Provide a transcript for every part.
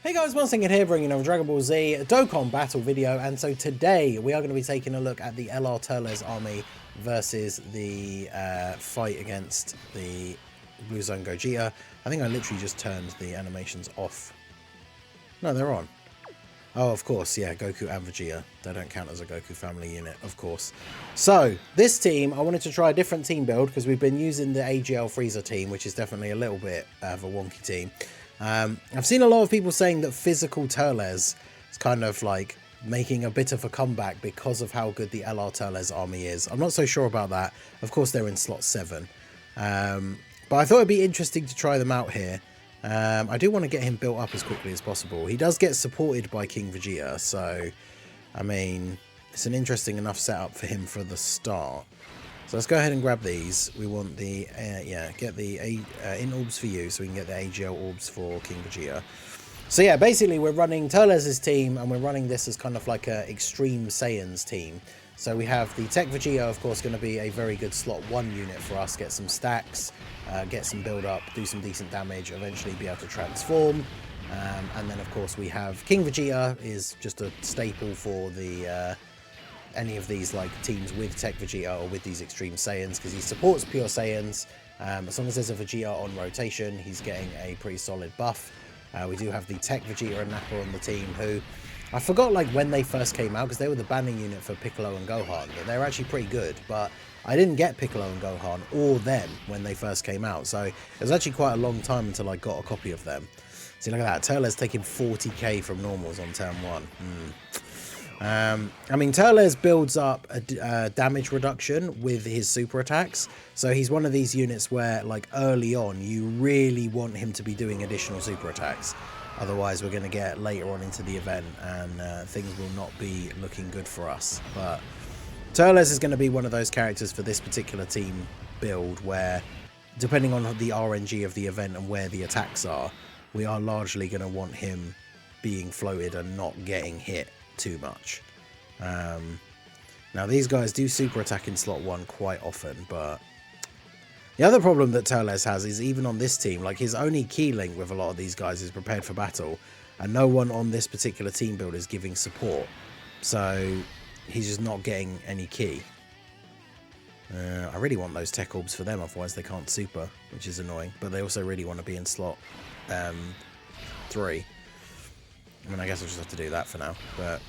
Hey guys, Monster here bringing another Dragon Ball Z Dokkan battle video, and so today we are going to be taking a look at the LR Turles army versus the fight against the Blue Zone GOGETA. I think I literally just turned the animations off. No, they're on. Oh, of course, yeah, Goku and Vegeta. They don't count as a Goku family unit, of course. So, this team, I wanted to try a different team build because we've been using the AGL Frieza team, which is definitely a little bit of a wonky team. I've seen a lot of people saying that physical Turles is kind of like making a bit of a comeback because of how good the LR Turles army is. I'm not so sure about that. Of course, they're in slot 7. But I thought it'd be interesting to try them out here. I do want to get him built up as quickly as possible. He does get supported by King Vegeta, so I mean, it's an interesting enough setup for him for the start. So let's go ahead and grab these. We want the, get the in orbs for you, so we can get the AGL orbs for King Vegeta. So yeah, basically we're running Turles' team, and we're running this as kind of like a Extreme Saiyans team. So we have the Tech Vegeta, of course, going to be a very good slot 1 unit for us. Get some stacks, get some build up, do some decent damage, eventually be able to transform. And then, of course, we have King Vegeta is just a staple for the any of these like teams with Tech Vegeta or with these Extreme Saiyans, because he supports Pure Saiyans. As long as there's a Vegeta on rotation, he's getting a pretty solid buff. We do have the Tech Vegeta and Nappa on the team, who I forgot like when they first came out, because they were the banning unit for Piccolo and Gohan, but they're actually pretty good. But I didn't get Piccolo and Gohan or them when they first came out, so it was actually quite a long time until I got a copy of them. See, look at that, Turles taking 40k from normals on turn 1. I mean, Turles builds up a damage reduction with his super attacks, so he's one of these units where, like, early on, you really want him to be doing additional super attacks. Otherwise, we're going to get later on into the event, and things will not be looking good for us. But Turles is going to be one of those characters for this particular team build where, depending on the RNG of the event and where the attacks are, we are largely going to want him being floated and not getting hit too much. Now these guys do super attack in slot 1 quite often, but the other problem that Turles has is even on this team, like his only key link with a lot of these guys is prepared for battle, and no one on this particular team build is giving support, so he's just not getting any key. I really want those tech orbs for them, otherwise they can't super, which is annoying, but they also really want to be in slot 3. I mean, I guess I'll just have to do that for now. But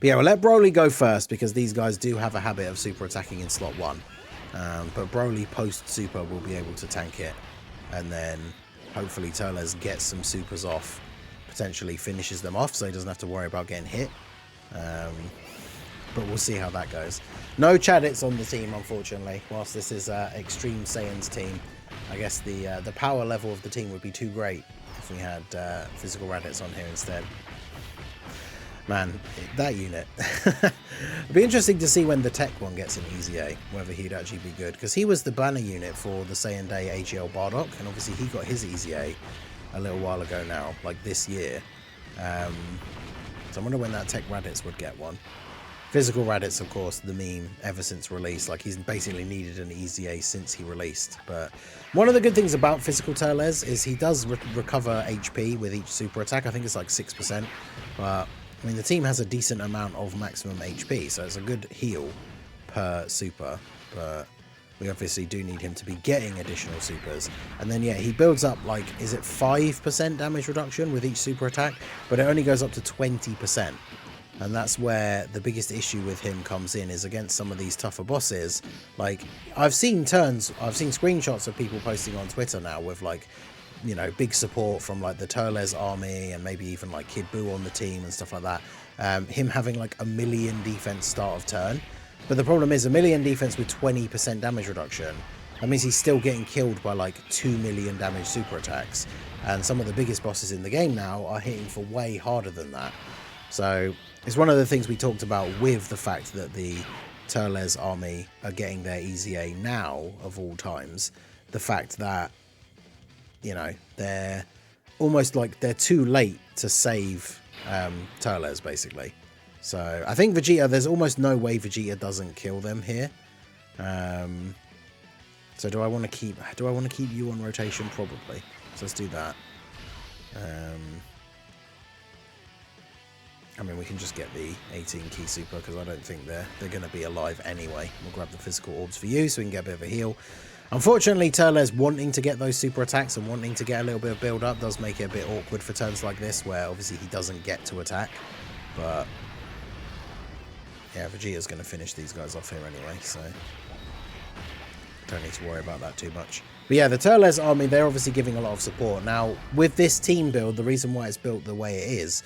yeah, we'll let Broly go first, because these guys do have a habit of super attacking in slot 1. But Broly post-super will be able to tank it. And then hopefully Turles gets some supers off, potentially finishes them off, so he doesn't have to worry about getting hit. But we'll see how that goes. No Chadits on the team, unfortunately. Whilst this is Extreme Saiyans team, I guess the power level of the team would be too great if we had physical Raditz on here instead. Man, that unit. It'd be interesting to see when the tech one gets an easy A, whether he'd actually be good, because he was the banner unit for the Saiyan Day AGL Bardock, and obviously he got his easy A a little while ago now, like this year. So I wonder when that tech Raditz would get one. Physical Raditz, of course, the meme ever since release. Like, he's basically needed an easy A since he released. But one of the good things about physical Turles is he does recover HP with each super attack. I think it's like 6%. But, I mean, the team has a decent amount of maximum HP, so it's a good heal per super. But we obviously do need him to be getting additional supers. And then, yeah, he builds up, like, is it 5% damage reduction with each super attack? But it only goes up to 20%. And that's where the biggest issue with him comes in, is against some of these tougher bosses. Like, I've seen screenshots of people posting on Twitter now with, like, you know, big support from like the Turles army and maybe even like Kid Buu on the team and stuff like that. Him having like 1,000,000 defense start of turn. But the problem is 1,000,000 defense with 20% damage reduction. That means he's still getting killed by like 2,000,000 damage super attacks. And some of the biggest bosses in the game now are hitting for way harder than that. So it's one of the things we talked about with the fact that the Turles army are getting their easy A now, of all times. The fact that, you know, they're almost like they're too late to save Turles, basically. So I think Vegeta, there's almost no way Vegeta doesn't kill them here. So do I want to keep you on rotation? Probably. So let's do that. I mean, we can just get the 18 key super because I don't think they're going to be alive anyway. We'll grab the physical orbs for you so we can get a bit of a heal. Unfortunately, Turles wanting to get those super attacks and wanting to get a little bit of build up does make it a bit awkward for turns like this where obviously he doesn't get to attack. But yeah, Vegeta's going to finish these guys off here anyway, so don't need to worry about that too much. But yeah, the Turles army, they're obviously giving a lot of support. Now, with this team build, the reason why it's built the way it is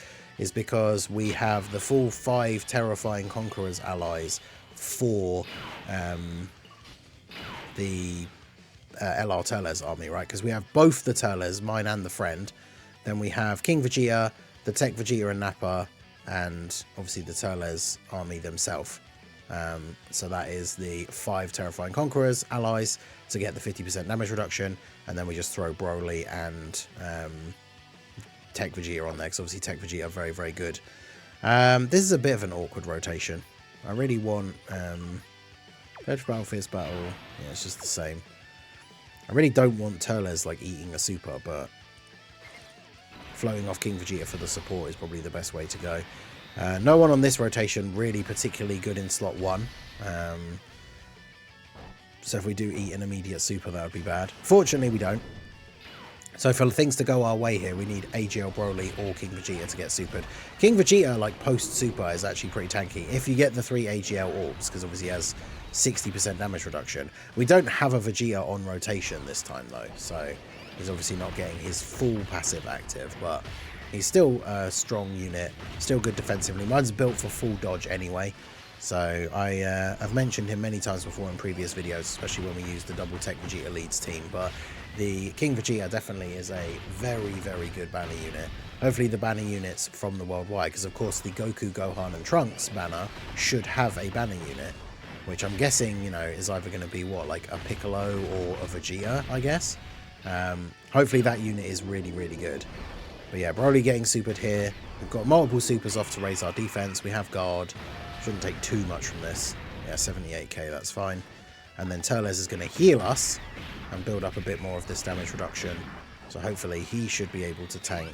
because we have the full 5 Terrifying Conquerors allies for the LR Turles army, right? Because we have both the Turles, mine and the friend. Then we have King Vegeta, the Tech Vegeta and Nappa, and obviously the Turles army themselves. So that is the 5 Terrifying Conquerors allies to get the 50% damage reduction, and then we just throw Broly and Tech Vegeta on there, because obviously Tech Vegeta are very, very good. This is a bit of an awkward rotation. I really want Fetch Battle, Fierce Battle. Yeah, it's just the same. I really don't want Turles like eating a super, but floating off King Vegeta for the support is probably the best way to go. No one on this rotation really particularly good in slot 1. So if we do eat an immediate super, that would be bad. Fortunately, we don't. So for things to go our way here, we need AGL Broly or King Vegeta to get supered. King Vegeta, like post-super, is actually pretty tanky. If you get the 3 AGL orbs, because obviously he has 60% damage reduction. We don't have a Vegeta on rotation this time, though. So he's obviously not getting his full passive active, but he's still a strong unit, still good defensively. Mine's built for full dodge anyway. So I've mentioned him many times before in previous videos, especially when we used the double Tech Vegeta leads team. But the King Vegeta definitely is a very, very good banner unit. Hopefully the banner units from the worldwide, because of course the Goku, Gohan and Trunks banner should have a banner unit, which I'm guessing, you know, is either going to be what, like a Piccolo or a Vegeta, I guess. Hopefully that unit is really, really good. But yeah, Broly getting supered here. We've got multiple supers off to raise our defense. We have guard. Shouldn't take too much from this. Yeah, 78k, that's fine. And then Turles is going to heal us and build up a bit more of this damage reduction. So hopefully he should be able to tank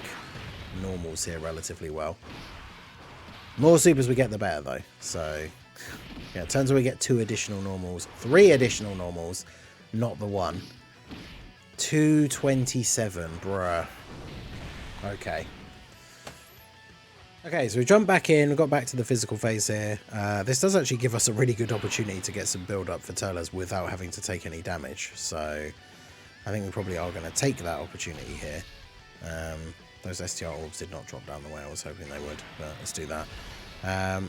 normals here relatively well. More supers we get, the better though. So yeah, it turns out we get 2 additional normals, 3 additional normals, not the 1. 227, bruh. Okay. Okay, so we jump back in, we got back to the physical phase here. This does actually give us a really good opportunity to get some build up for Turles without having to take any damage. So I think we probably are going to take that opportunity here. Those STR orbs did not drop down the way I was hoping they would, but let's do that.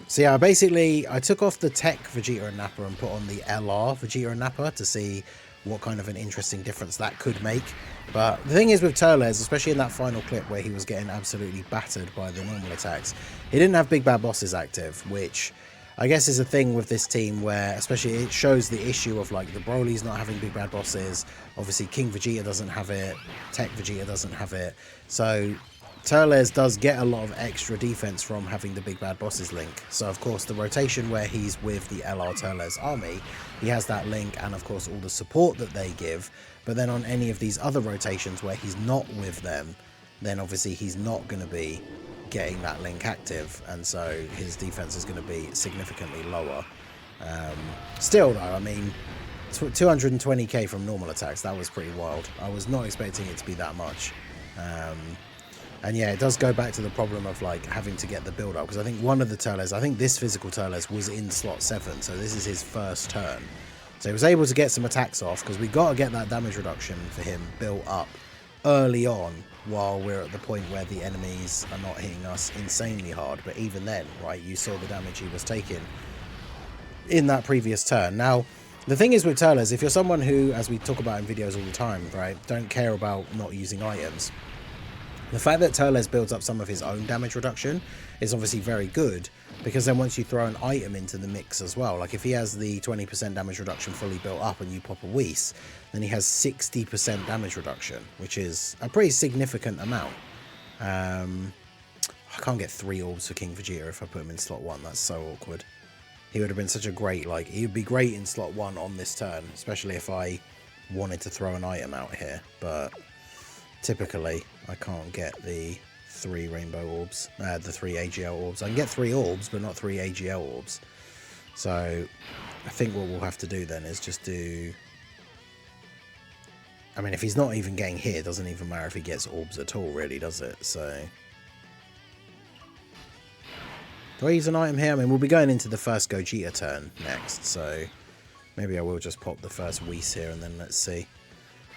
So yeah, basically I took off the Tech Vegeta and Nappa and put on the LR Vegeta and Nappa to see what kind of an interesting difference that could make. But the thing is with Turles, especially in that final clip where he was getting absolutely battered by the normal attacks, he didn't have Big Bad Bosses active, which I guess is a thing with this team where, especially it shows the issue of like the Broly's not having Big Bad Bosses. Obviously King Vegeta doesn't have it, Tech Vegeta doesn't have it. So Turles does get a lot of extra defense from having the Big Bad Bosses link. So of course the rotation where he's with the LR Turles army, he has that link and of course all the support that they give. But then on any of these other rotations where he's not with them, then obviously he's not going to be getting that link active, and so his defense is going to be significantly lower. Still though, I mean, 220k from normal attacks, that was pretty wild. I was not expecting it to be that much. And yeah, it does go back to the problem of like having to get the build up, because I think one of the Turles, I think this physical Turles was in slot 7, so this is his first turn. So he was able to get some attacks off, because we got to get that damage reduction for him built up early on while we're at the point where the enemies are not hitting us insanely hard. But even then, right, you saw the damage he was taking in that previous turn. Now, the thing is with Turles, if you're someone who, as we talk about in videos all the time, right, don't care about not using items, the fact that Turles builds up some of his own damage reduction is obviously very good, because then once you throw an item into the mix as well, like if he has the 20% damage reduction fully built up and you pop a Whis, then he has 60% damage reduction, which is a pretty significant amount. I can't get 3 orbs for King Vegeta if I put him in slot 1. That's so awkward. He would have been such a great, like, he would be great in slot 1 on this turn, especially if I wanted to throw an item out here, but typically I can't get the 3 rainbow orbs, the 3 AGL orbs. I can get 3 orbs, but not 3 AGL orbs. So I think what we'll have to do then is just do... I mean, if he's not even getting hit, it doesn't even matter if he gets orbs at all, really, does it? So... do I use an item here? I mean, we'll be going into the first GOGETA turn next, so maybe I will just pop the first Whis here and then let's see.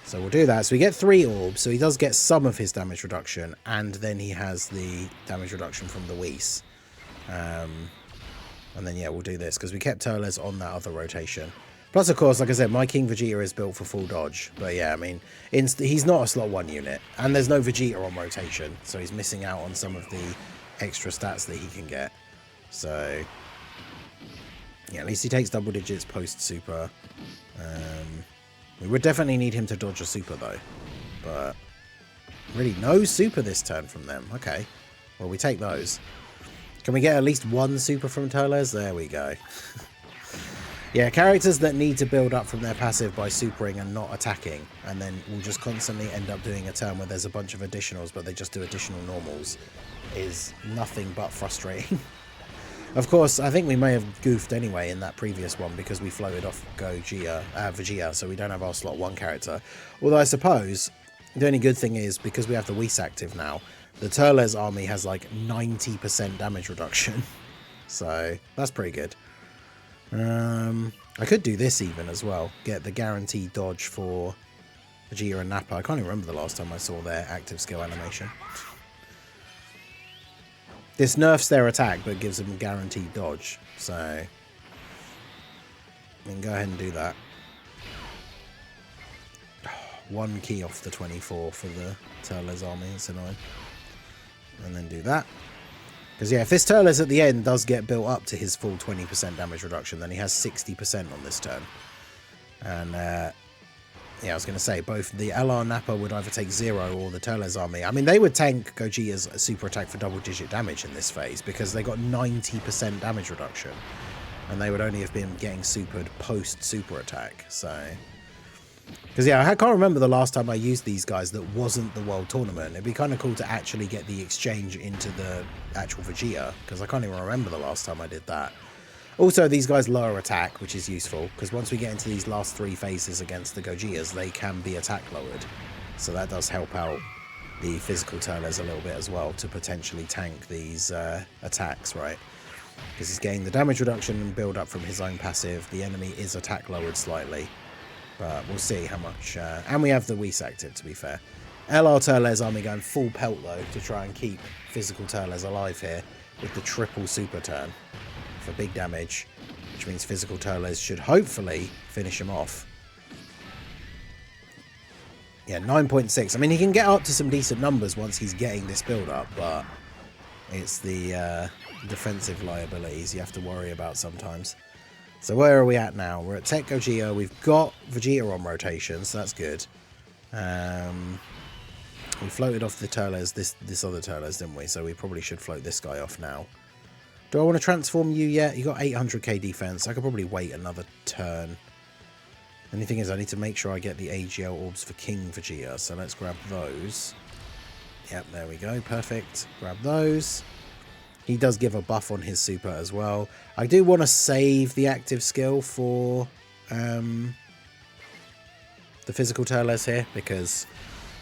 So we'll do that. So we get 3 orbs, so he does get some of his damage reduction, and then he has the damage reduction from the Whis. And then, yeah, we'll do this, because we kept Turles on that other rotation. Plus, of course, like I said, my King Vegeta is built for full dodge. But yeah, I mean, he's not a slot 1 unit, and there's no Vegeta on rotation, so he's missing out on some of the extra stats that he can get. So, yeah, at least he takes double digits post-super. We would definitely need him to dodge a super, though. But, really, no super this turn from them. Okay, well, we take those. Can we get at least 1 super from Turles? There we go. Yeah, characters that need to build up from their passive by supering and not attacking, and then will just constantly end up doing a turn where there's a bunch of additionals, but they just do additional normals, is nothing but frustrating. Of course, I think we may have goofed anyway in that previous one because we floated off Vegeta, so we don't have our slot 1 character. Although I suppose the only good thing is, because we have the Whis active now, the Turles army has like 90% damage reduction. So that's pretty good. I could do this even as well. Get the guaranteed dodge for Vegeta and Nappa. I can't even remember the last time I saw their active skill animation. This nerfs their attack, but gives them guaranteed dodge. So, we can go ahead and do that. 1 key off the 24 for the Turles army. It's annoying. And then do that. Because, yeah, if this Turles at the end does get built up to his full 20% damage reduction, then he has 60% on this turn. And, yeah, I was going to say, both the LR Nappa would either take 0 or the Turles army. I mean, they would tank Gogeta's super attack for double-digit damage in this phase because they got 90% damage reduction. And they would only have been getting supered post-super attack, so... Because, yeah, I can't remember the last time I used these guys that wasn't the World Tournament. It'd be kind of cool to actually get the exchange into the actual Vegeta, because I can't even remember the last time I did that. Also, these guys lower attack, which is useful, because once we get into these last 3 phases against the Gogetas, they can be attack lowered. So that does help out the physical Turles a little bit as well, to potentially tank these attacks, right? Because he's getting the damage reduction and build up from his own passive. The enemy is attack lowered slightly. But we'll see how much... and we have the Whis active, to be fair. LR Turles army going full pelt, though, to try and keep physical Turles alive here with the triple super turn for big damage, which means physical Turles should hopefully finish him off. Yeah, 9.6. I mean, he can get up to some decent numbers once he's getting this build-up, but it's the defensive liabilities you have to worry about sometimes. So where are we at now? We're at Tech Gogeta. We've got Vegeta on rotation, so that's good. We floated off the Turles, this other Turles, didn't we? So we probably should float this guy off now. Do I want to transform you yet? You got 800k defense. I could probably wait another turn. The only thing is I need to make sure I get the AGL orbs for King Vegeta. So let's grab those. Yep, there we go. Perfect. Grab those. He does give a buff on his super as well. I do want to save the active skill for the physical Turles here, because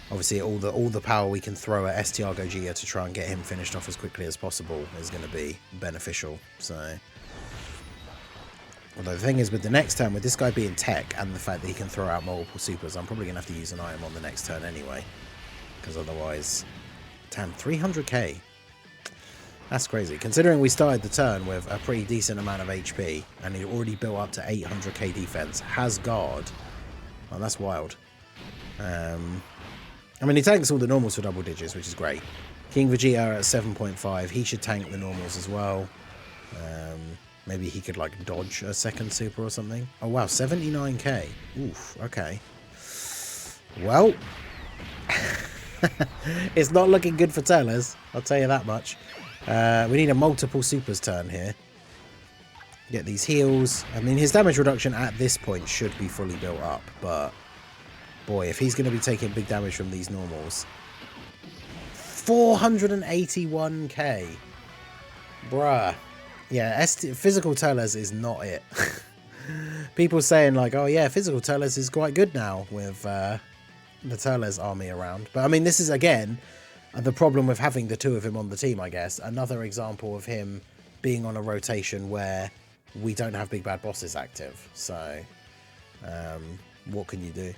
obviously all the power we can throw at STR Gogeta to try and get him finished off as quickly as possible is going to be beneficial. So, although the thing is, with the next turn, with this guy being tech and the fact that he can throw out multiple supers, I'm probably going to have to use an item on the next turn anyway, because otherwise, damn, 300k. That's crazy, considering we started the turn with a pretty decent amount of HP, and he already built up to 800k defense, has guard. Oh, that's wild. I mean, he tanks all the normals for double digits, which is great. King Vegeta at 7.5, he should tank the normals as well. Maybe he could, like, dodge a second super or something. Oh, wow, 79k. Oof, okay. Well, it's not looking good for Turles, I'll tell you that much. We need a multiple supers turn here. Get these heals. I mean, his damage reduction at this point should be fully built up, but boy, if he's going to be taking big damage from these normals, 481k. Bruh. Yeah, physical Turles is not it. People saying like, oh yeah, physical Turles is quite good now with the Turles army around. But I mean, this is again the problem with having the two of him on the team, I guess. Another example of him being on a rotation where we don't have big bad bosses active. So what can you do?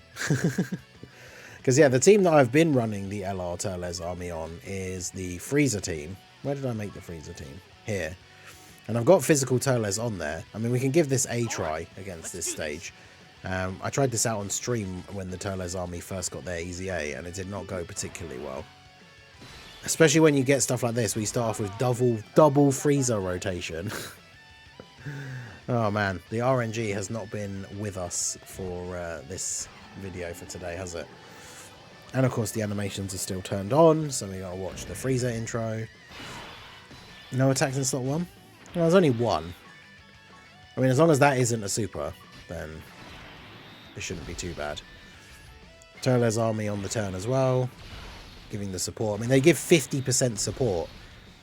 Because yeah, the team that I've been running the LR Turles army on is the Frieza team. Where did I make the Frieza team? Here. And I've got physical Turles on there. I mean, we can give this a try against this stage. I tried this out on stream when the Turles army first got their Easy A, and it did not go particularly well. Especially when you get stuff like this, where you start off with double Frieza rotation. Oh man, the RNG has not been with us for this video for today, has it? And of course the animations are still turned on, so we gotta watch the Frieza intro. No attacks in slot 1? Well, there's only one. I mean, as long as that isn't a super, then it shouldn't be too bad. Turles army on the turn as well, giving the support. I mean, they give 50% support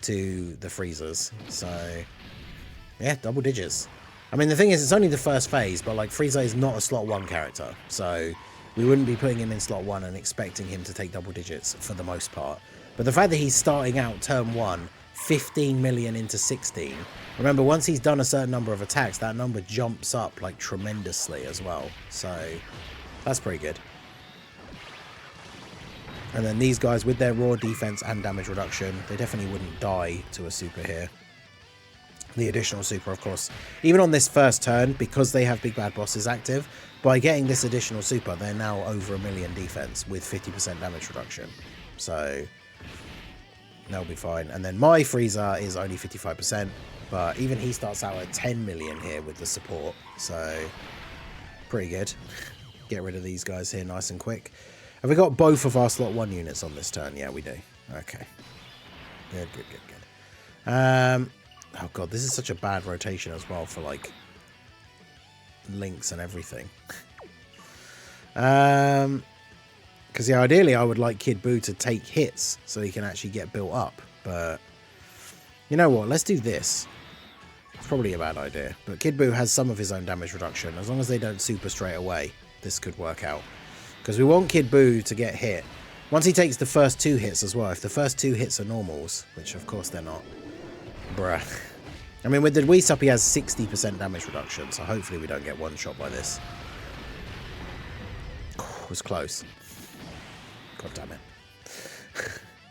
to the Friezas, so yeah, double digits. I mean, the thing is, it's only the first phase, but like Frieza is not a slot 1 character, so we wouldn't be putting him in slot 1 and expecting him to take double digits for the most part. But the fact that he's starting out turn 1, 15 million into 16. Remember, once he's done a certain number of attacks, that number jumps up like tremendously as well. So that's pretty good. And then these guys with their raw defense and damage reduction, they definitely wouldn't die to a super here. The additional super, of course, even on this first turn, because they have big bad bosses active, by getting this additional super, they're now over 1 million defense with 50% damage reduction. So they'll be fine. And then my Frieza is only 55%, but even he starts out at 10 million here with the support. So pretty good. Get rid of these guys here nice and quick. Have we got both of our slot 1 units on this turn? Yeah, we do. Okay. Good. Oh god, this is such a bad rotation as well for like links and everything. Because yeah, ideally I would like Kid Buu to take hits so he can actually get built up. But you know what? Let's do this. It's probably a bad idea. But Kid Buu has some of his own damage reduction. As long as they don't super straight away, this could work out. Because we want Kid Buu to get hit. Once he takes the first 2 hits as well. If the first 2 hits are normals, which of course they're not. Bruh. I mean, with the Weesup, he has 60% damage reduction. So hopefully we don't get one shot by this. It was close. God damn it.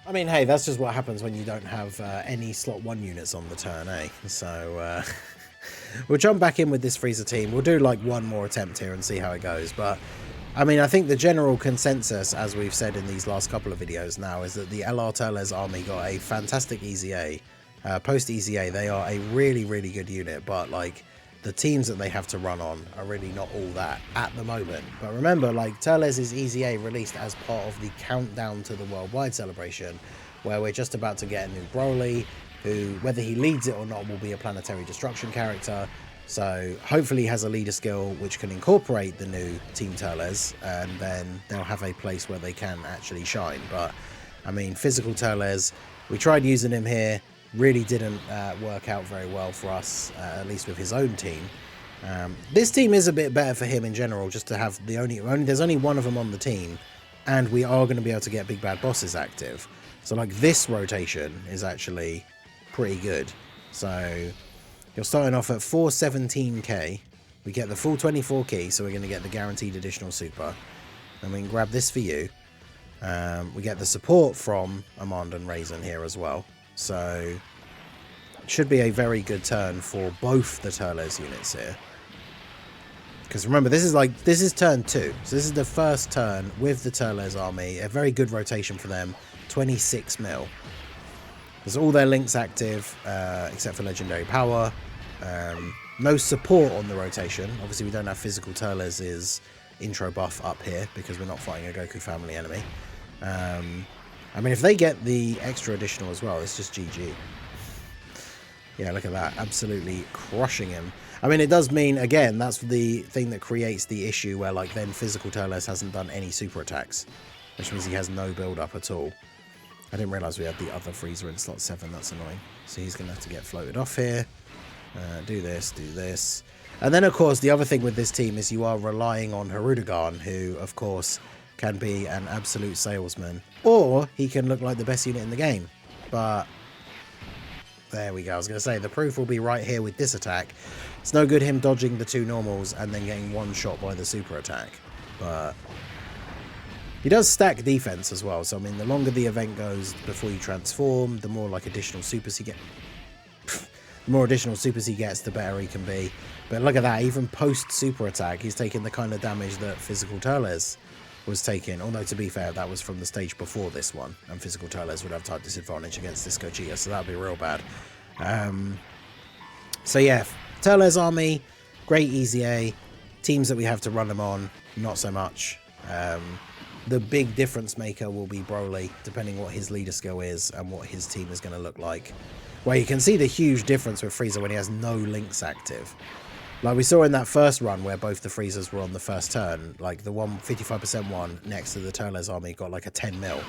I mean, hey, that's just what happens when you don't have any slot 1 units on the turn, eh? So we'll jump back in with this Frieza team. We'll do like one more attempt here and see how it goes. But I mean, I think the general consensus, as we've said in these last couple of videos now, is that the LR Turles army got a fantastic Easy A. Post Easy A, they are a really, really good unit. But like, the teams that they have to run on are really not all that at the moment. But remember, like, Turles' Easy A released as part of the countdown to the worldwide celebration, where we're just about to get a new Broly, who, whether he leads it or not, will be a planetary destruction character. So hopefully he has a leader skill which can incorporate the new Team Turles, and then they'll have a place where they can actually shine. But I mean, physical Turles, we tried using him here. Really didn't work out very well for us, at least with his own team. This team is a bit better for him in general, just to have there's only one of them on the team, and we are going to be able to get big bad bosses active. So like, this rotation is actually pretty good. So you're starting off at 417k. We get the full 24 key, so we're going to get the guaranteed additional super. And we can grab this for you. We get the support from Amand and Raisin here as well. So it should be a very good turn for both the Turles units here. Because remember, this is turn 2. So this is the first turn with the Turles army. A very good rotation for them. 26 mil. There's all their links active, except for legendary power. No support on the rotation. Obviously, we don't have physical Turles' intro buff up here because we're not fighting a Goku family enemy. I mean, if they get the extra additional as well, it's just GG. Yeah, look at that. Absolutely crushing him. I mean, it does mean, again, that's the thing that creates the issue where, like, then physical Turles hasn't done any super attacks, which means he has no build-up at all. I didn't realise we had the other Frieza in slot 7. That's annoying. So he's going to have to get floated off here. Do this, do this. And then, of course, the other thing with this team is you are relying on Hirudegarn, who, of course, can be an absolute salesman. Or he can look like the best unit in the game. But there we go. I was going to say, the proof will be right here with this attack. It's no good him dodging the 2 normals and then getting one shot by the super attack. But he does stack defense as well. So, I mean, the longer the event goes before you transform, the more, like, additional supers he gets. The more additional supers he gets, the better he can be. But look at that. Even post-super attack, he's taking the kind of damage that Physical Turles was taking. Although, to be fair, that was from the stage before this one. And Physical Turles would have type disadvantage against this GOGETA. So that would be real bad. So, yeah. Turles army, great easy A. Teams that we have to run them on, not so much. The big difference maker will be Broly, depending what his leader skill is and what his team is going to look like. Where you can see the huge difference with Frieza when he has no links active. Like we saw in that first run where both the Friezas were on the first turn, like the 55% one next to the Turles army got like a 10 mil.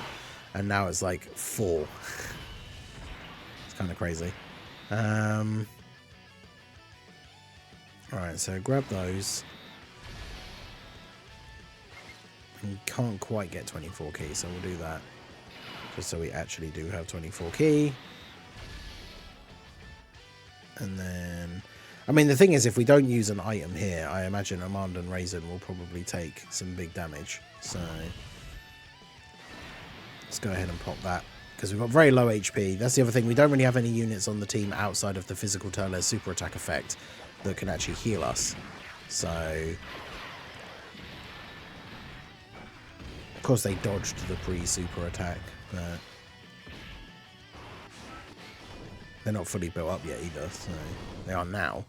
And now it's like 4. It's kind of crazy. Alright, so grab those. We can't quite get 24 key, so we'll do that. Just so we actually do have 24 key. And then... I mean, the thing is, if we don't use an item here, I imagine Armand and Raisin will probably take some big damage. So... let's go ahead and pop that. Because we've got very low HP. That's the other thing. We don't really have any units on the team outside of the Physical Turles super attack effect that can actually heal us. So... of course, they dodged the pre-super attack, but they're not fully built up yet either, so they are now.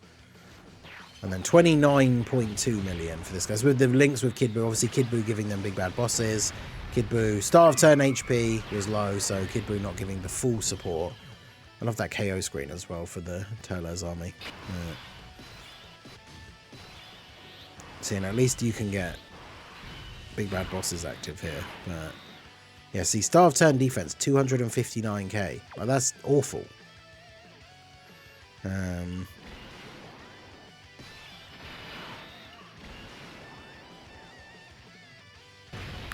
And then 29.2 million for this guy. So with the links with Kid Buu, obviously Kid Buu giving them big bad bosses. Kid Buu, start of turn HP was low, so Kid Buu not giving the full support. I love that KO screen as well for the Turles army. So, at least you can get big bad bosses active here, but yeah, see, start of turn defense 259k. Well, that's awful. I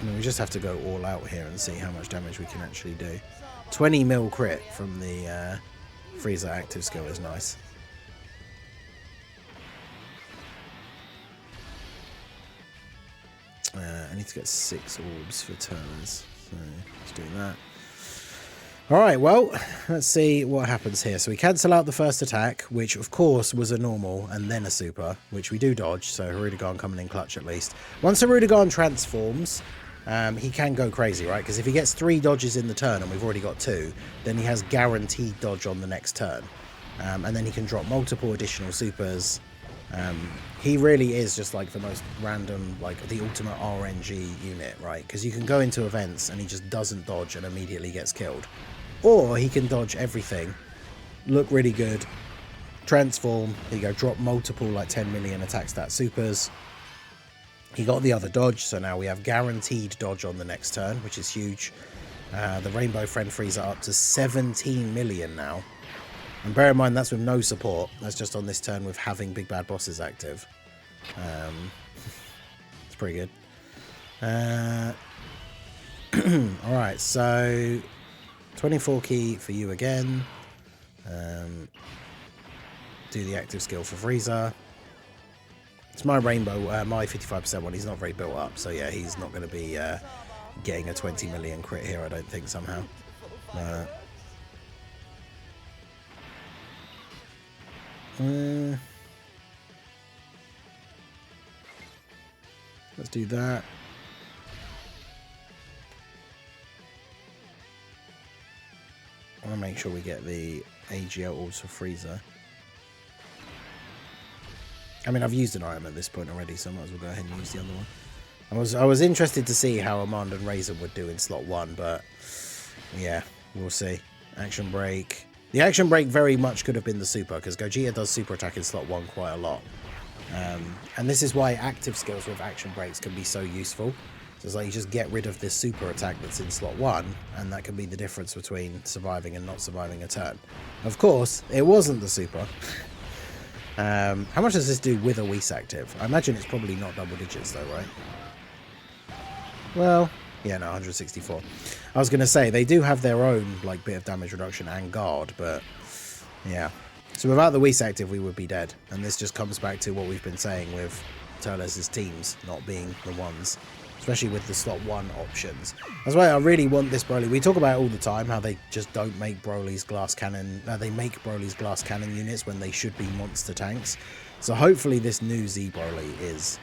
mean, we just have to go all out here and see how much damage we can actually do. 20 mil crit from the Frieza active skill is nice. I need to get 6 orbs for turns, so let's do that. Alright, well, let's see what happens here. So we cancel out the first attack, which of course was a normal and then a super, which we do dodge, so Hirudegarn coming in clutch at least. Once Hirudegarn transforms, he can go crazy, right? Because if he gets 3 dodges in the turn and we've already got 2, then he has guaranteed dodge on the next turn. And then he can drop multiple additional supers. He really is just like the most random, like the ultimate RNG unit, right? Because you can go into events and he just doesn't dodge and immediately gets killed. Or he can dodge everything, look really good, transform, there you go, drop multiple like 10 million attack stat supers. He got the other dodge, so now we have guaranteed dodge on the next turn, which is huge. The Rainbow Friend Frieza up to 17 million now. And bear in mind, that's with no support. That's just on this turn with having big bad bosses active. It's pretty good. Alright, so 24 key for you again. Do the active skill for Frieza. It's my rainbow, my 55% one. He's not very built up, so yeah, he's not going to be getting a 20 million crit here, I don't think, somehow. Let's do that. I want to make sure we get the AGL orbs for Frieza. I mean, I've used an item at this point already, so I might as well go ahead and use the other one. I was interested to see how Armand and Raisin would do in slot 1, but yeah, we'll see. Action break. The action break very much could have been the super, because GOGETA does super attack in slot 1 quite a lot. And this is why active skills with action breaks can be so useful. So it's like you just get rid of this super attack that's in slot 1, and that can be the difference between surviving and not surviving a turn. Of course, it wasn't the super. How much does this do with a Whis active? I imagine it's probably not double digits though, right? Well, yeah, no, 164. I was going to say, they do have their own like bit of damage reduction and guard, but yeah. So without the Whis active, we would be dead. And this just comes back to what we've been saying with Turles' teams not being the ones, especially with the slot 1 options. That's why I really want this Broly. We talk about it all the time, how they just don't make Broly's glass cannon. They make Broly's glass cannon units when they should be monster tanks. So hopefully this new Z Broly is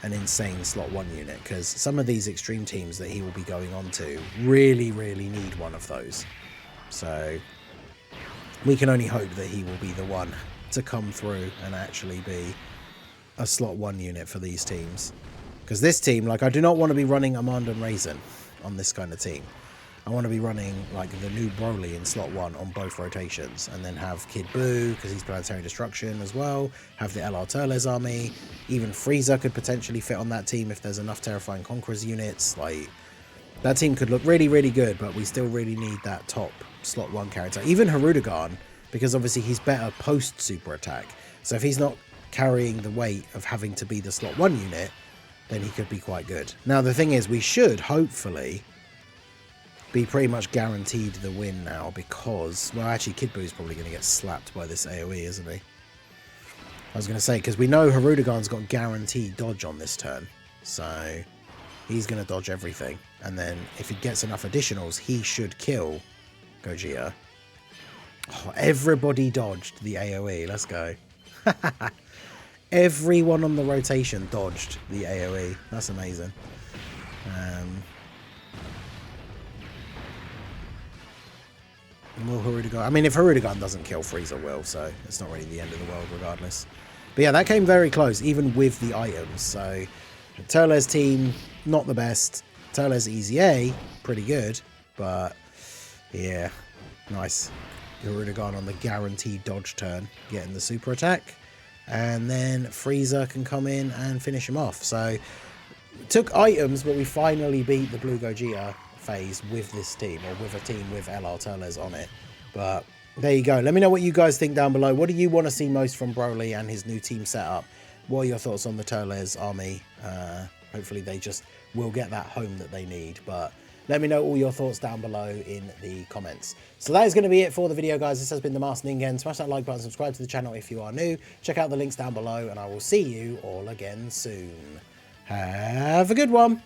an insane slot 1 unit, because some of these extreme teams that he will be going on to really, really need one of those. So we can only hope that he will be the one to come through and actually be a slot 1 unit for these teams. Because this team, like, I do not want to be running Amanda and Raisin on this kind of team. I want to be running, like, the new Broly in slot 1 on both rotations. And then have Kid Buu, because he's Planetary Destruction as well. Have the LR Turles army. Even Frieza could potentially fit on that team if there's enough Terrifying Conquerors units. Like, that team could look really, really good, but we still really need that top slot 1 character. Even Hirudegarn, because obviously he's better post-super attack. So if he's not carrying the weight of having to be the slot 1 unit, then he could be quite good. Now, the thing is, we should, hopefully, be pretty much guaranteed the win now, because, well, actually, Kid Buu is probably going to get slapped by this AoE, isn't he? I was going to say, because we know Hirudegarn's got guaranteed dodge on this turn, so he's going to dodge everything. And then, if he gets enough additionals, he should kill GOGETA. Oh, everybody dodged the AoE. Let's go. Everyone on the rotation dodged the AoE. That's amazing. Will Hirudegarn... I mean, if Hirudegarn doesn't kill, Frieza will, so it's not really the end of the world regardless. But yeah, that came very close, even with the items. So, Turles' team, not the best. Turles' Easy A, pretty good. But, yeah, nice. Hirudegarn on the guaranteed dodge turn, getting the super attack. And then Frieza can come in and finish him off. So, took items, but we finally beat the Blue Gogeta phase with this team, or with a team with LR Turles on it. But there you go. Let me know what you guys think down below. What do you want to see most from Broly and his new team setup? What are your thoughts on the Turles army? Hopefully they just will get that home that they need. But let me know all your thoughts down below in the comments. So that is going to be it for the video, guys. This has been the Masked Ningen. Smash that like button, subscribe to the channel if you are new. Check out the links down below, and I will see you all again soon. Have a good one.